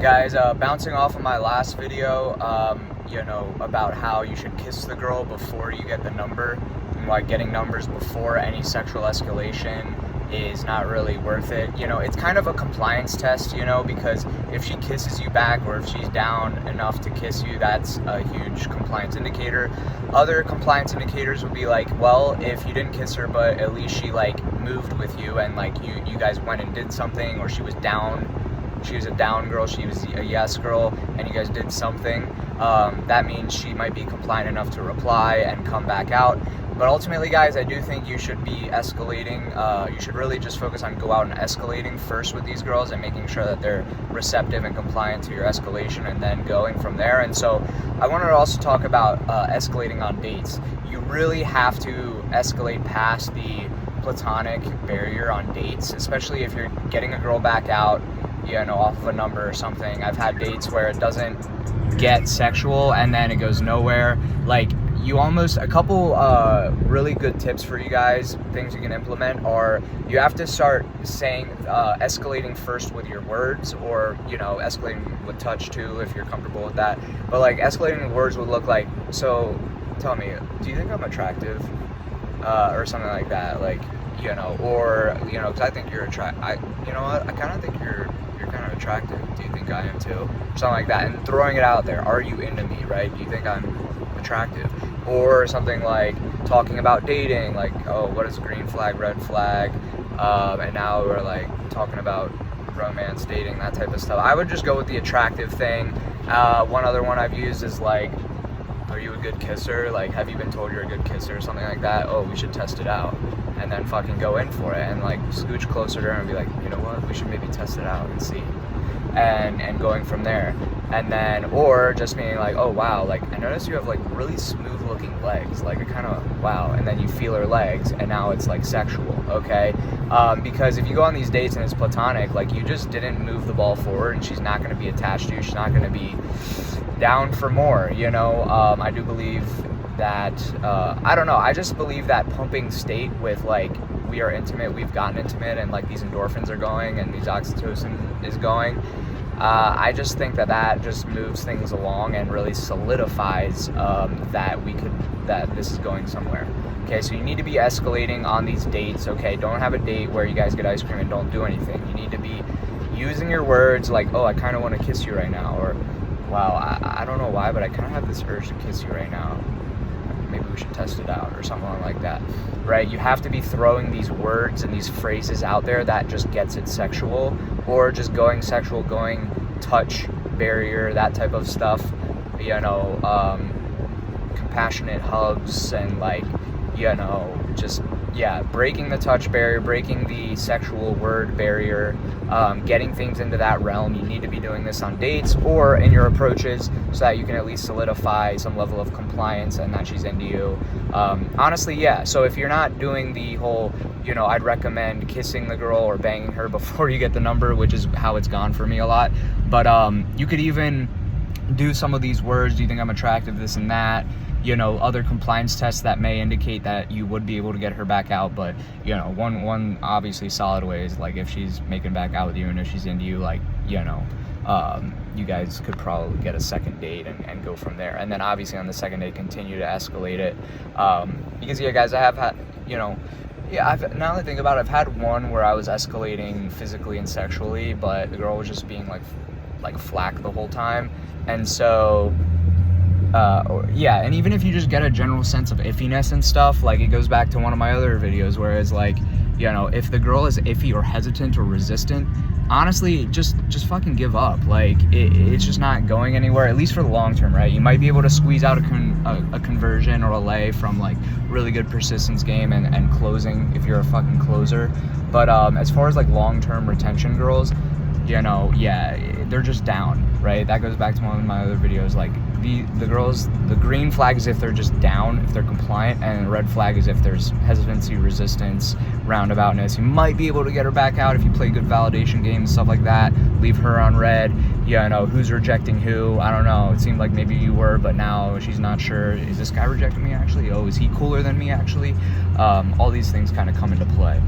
Guys, bouncing off of my last video, about how you should kiss the girl before you get the number, and why getting numbers before any sexual escalation is not really worth it. It's kind of a compliance test, because if she kisses you back or if she's down enough to kiss you, that's a huge compliance indicator. Other compliance indicators would be like, well, if you didn't kiss her, but at least she moved with you and you guys went and did something, or she was down. She was a down girl, she was a yes girl, and you guys did something, that means she might be compliant enough to reply and come back out. But ultimately, guys, I do think you should be escalating. You should really just focus on go out and escalating first with these girls and making sure that they're receptive and compliant to your escalation, and then going from there. And so I wanted to also talk about escalating on dates. You really have to escalate past the platonic barrier on dates, especially if you're getting a girl back out, off of a number or something. I've had dates where it doesn't get sexual and then it goes nowhere. A couple really good tips for you guys, things you can implement, are you have to start saying, escalating first with your words, or, escalating with touch too, if you're comfortable with that. But escalating with words would look like, so tell me, do you think I'm attractive? Or something like that, because I think you're attractive. I kind of think you're kind of attractive. Do you think I am too? Or something like that, and throwing it out there. Are you into me, right? Do you think I'm attractive? Or something like talking about dating, oh, what is green flag, red flag? And now we're talking about romance, dating, that type of stuff. I would just go with the attractive thing. One other one I've used is are you a good kisser? Have you been told you're a good kisser? Something like that. Oh, we should test it out. And then fucking go in for it and scooch closer to her and be like, you know what, we should maybe test it out and see. And going from there. And then, or just being oh wow, I noticed you have really smooth looking legs. Wow. And then you feel her legs and now it's sexual, okay? Because if you go on these dates and it's platonic, you just didn't move the ball forward, and she's not going to be attached to you. She's not going to be down for more, I do believe that, I don't know, I just believe that pumping state with we are intimate, we've gotten intimate, and these endorphins are going and these oxytocin is going, I just think that just moves things along and really solidifies that this is going somewhere. Okay, so you need to be escalating on these dates, okay? Don't have a date where you guys get ice cream and don't do anything. You need to be using your words oh, I kind of want to kiss you right now, or wow, I don't know why, but I kind of have this urge to kiss you right now. Maybe we should test it out, or something like that, right? You have to be throwing these words and these phrases out there that just gets it sexual, or just going sexual, going touch barrier, that type of stuff, compassionate hugs, and breaking the touch barrier, breaking the sexual word barrier, getting things into that realm. You need to be doing this on dates or in your approaches, so that you can at least solidify some level of compliance and that she's into you. Honestly, yeah. So if you're not doing the whole, I'd recommend kissing the girl or banging her before you get the number, which is how it's gone for me a lot. But you could even do some of these words. Do you think I'm attractive? This and that. Other compliance tests that may indicate that you would be able to get her back out. But, one obviously solid way is if she's making back out with you and if she's into you, you guys could probably get a second date and go from there. And then obviously on the second date, continue to escalate it. Because, yeah, guys, I have had, now that I think about it, I've had one where I was escalating physically and sexually, but the girl was just being flack the whole time. And so, and even if you just get a general sense of iffiness and stuff, it goes back to one of my other videos, where it's if the girl is iffy or hesitant or resistant, honestly, just fucking give up. It's just not going anywhere, at least for the long term, right? You might be able to squeeze out a conversion or a lay from really good persistence game and closing if you're a fucking closer. But as far as long-term retention girls, they're just down, right? That goes back to one of my other videos. The girls, the green flag is if they're just down, if they're compliant, and the red flag is if there's hesitancy, resistance, roundaboutness. You might be able to get her back out if you play good validation games, stuff like that. Leave her on red. Who's rejecting who? I don't know. It seemed like maybe you were, but now she's not sure. Is this guy rejecting me actually? Oh, is he cooler than me actually? All these things kind of come into play.